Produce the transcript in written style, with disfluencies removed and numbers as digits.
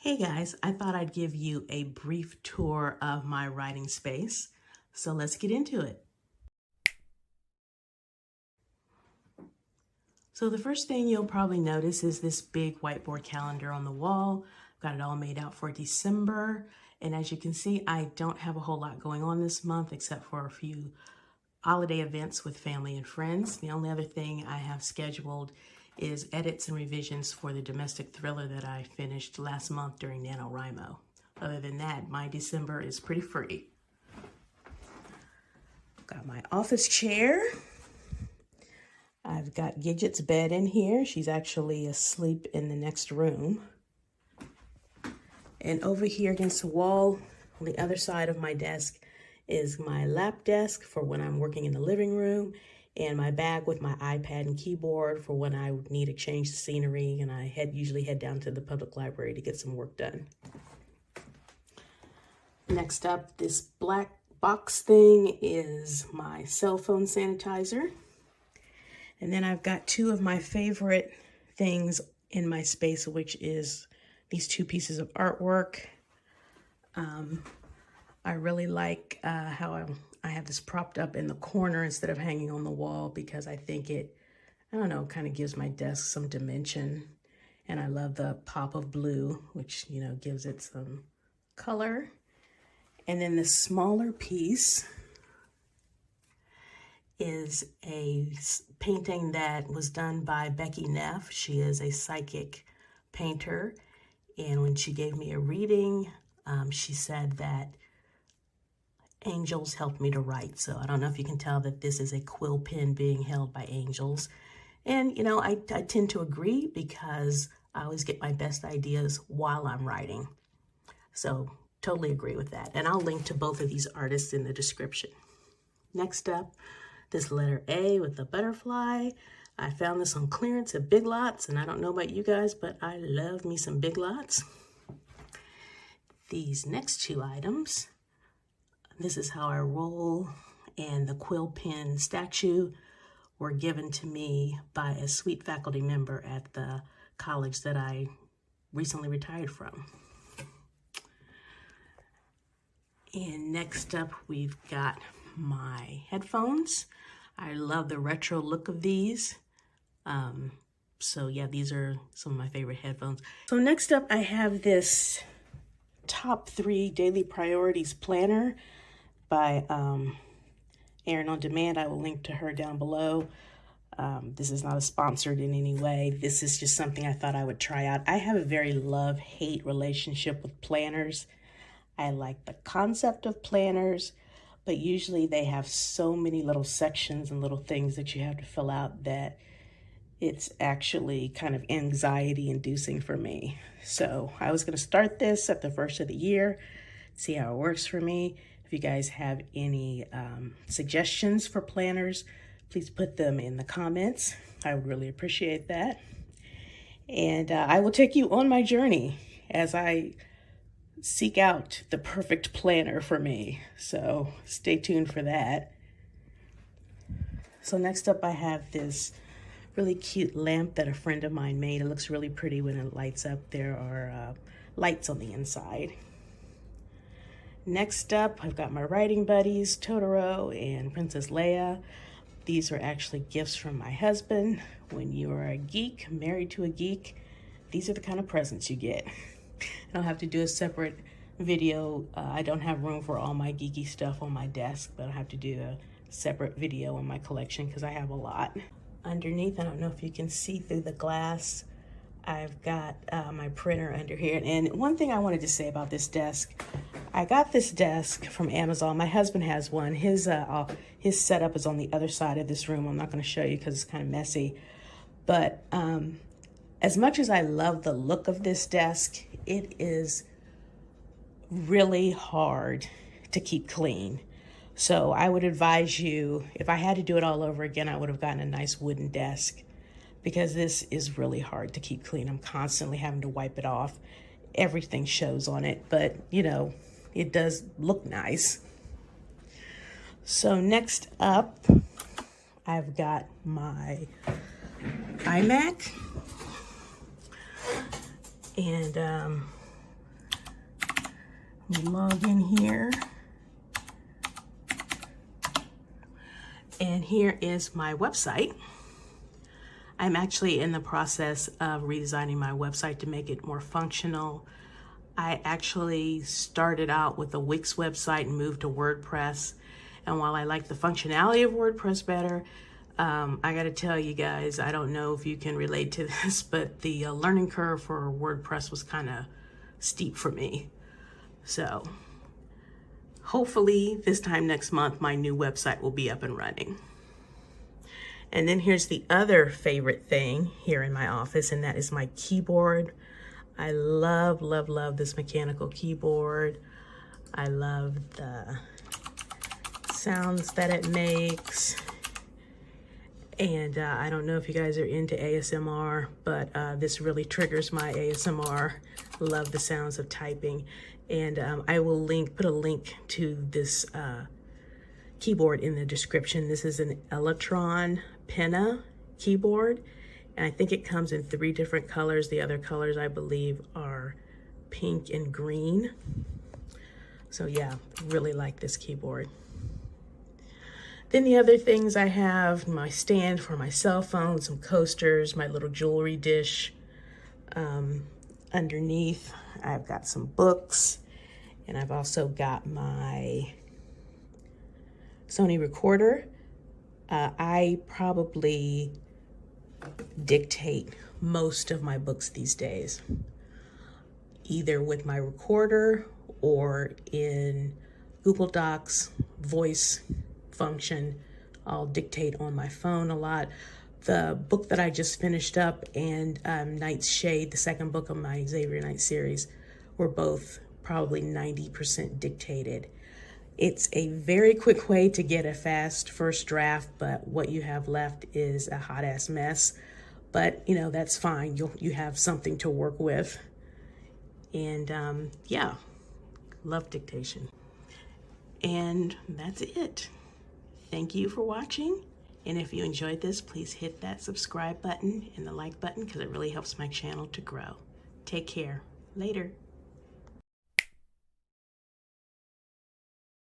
Hey guys, I thought I'd give you a brief tour of my writing space. So let's get into it. So the first thing you'll probably notice is this big whiteboard calendar on the wall. I've got it all made out for December. And as you can see, I don't have a whole lot going on this month except for a few holiday events with family and friends. The only other thing I have scheduled is edits and revisions for the domestic thriller that I finished last month during NaNoWriMo. Other than that, my December is pretty free. Got my office chair. I've got Gidget's bed in here. She's actually asleep in the next room. And over here against the wall, on the other side of my desk, is my lap desk for when I'm working in the living room, and my bag with my iPad and keyboard for when I need to change the scenery and I usually head down to the public library to get some work done. Next up, this black box thing is my cell phone sanitizer. And then I've got two of my favorite things in my space, which is these two pieces of artwork. I really like how I have this propped up in the corner instead of hanging on the wall because I think it, I don't know, kind of gives my desk some dimension. And I love the pop of blue, which, you know, gives it some color. And then the smaller piece is a painting that was done by Beckie Neff. She is a psychic painter. And when she gave me a reading, she said that angels helped me to write. So I don't know if you can tell that this is a quill pen being held by angels. And, you know, I tend to agree because I always get my best ideas while I'm writing. So totally agree with that. And I'll link to both of these artists in the description. Next up, this letter A with the butterfly. I found this on clearance at Big Lots, and I don't know about you guys, but I love me some Big Lots. These next two items, this is how I roll, and the quill pen statue were given to me by a sweet faculty member at the college that I recently retired from. And next up, we've got my headphones. I love the retro look of these. So yeah, these are some of my favorite headphones. So next up, I have this top 3 daily priorities planner by Erin on Demand. I will link to her down below. This is not a sponsored in any way. This is just something I thought I would try out. I have a very love-hate relationship with planners. I like the concept of planners, but usually they have so many little sections and little things that you have to fill out that it's actually kind of anxiety inducing for me. So I was going to start this at the first of the year, see how it works for me. If you guys have any suggestions for planners, please put them in the comments. I would really appreciate that. And I will take you on my journey as I seek out the perfect planner for me. So stay tuned for that. So next up, I have this really cute lamp that a friend of mine made. It looks really pretty when it lights up. There are lights on the inside. Next up, I've got my writing buddies, Totoro and Princess Leia. These are actually gifts from my husband. When you are a geek, married to a geek, these are the kind of presents you get. I'll have to do a separate video. I don't have room for all my geeky stuff on my desk, but I'll have to do a separate video on my collection because I have a lot. Underneath, I don't know if you can see through the glass, I've got my printer under here. And one thing I wanted to say about this desk, I got this desk from Amazon. My husband has one. His setup is on the other side of this room. I'm not going to show you because it's kind of messy. But as much as I love the look of this desk, it is really hard to keep clean. So I would advise you, if I had to do it all over again, I would have gotten a nice wooden desk because this is really hard to keep clean. I'm constantly having to wipe it off. Everything shows on it, but you know, it does look nice. So next up, I've got my iMac. And You log in here. And here is my website. I'm actually in the process of redesigning my website to make it more functional. I actually started out with a Wix website and moved to WordPress. And while I like the functionality of WordPress better, I gotta tell you guys, I don't know if you can relate to this, but the learning curve for WordPress was kind of steep for me. So hopefully this time next month, my new website will be up and running. And then here's the other favorite thing here in my office, and that is my keyboard. I love, love, love this mechanical keyboard. I love the sounds that it makes. And I don't know if you guys are into ASMR, but this really triggers my ASMR. Love the sounds of typing. And I will put a link to this keyboard in the description. This is an Electron Penna keyboard. And I think it comes in 3 different colors. The other colors, I believe, are pink and green. So yeah, really like this keyboard. Then the other things I have, my stand for my cell phone, some coasters, my little jewelry dish. Underneath, I've got some books, and I've also got my Sony recorder. I probably dictate most of my books these days, either with my recorder or in Google Docs, voice function. I'll dictate on my phone a lot. The book that I just finished up and Night's Shade, the second book of my Xavier Knight series, were both probably 90% dictated. It's a very quick way to get a fast first draft, but what you have left is a hot ass mess. But you know, that's fine. You have something to work with. And yeah, love dictation. And that's it. Thank you for watching. And if you enjoyed this, please hit that subscribe button and the like button because it really helps my channel to grow. Take care. Later.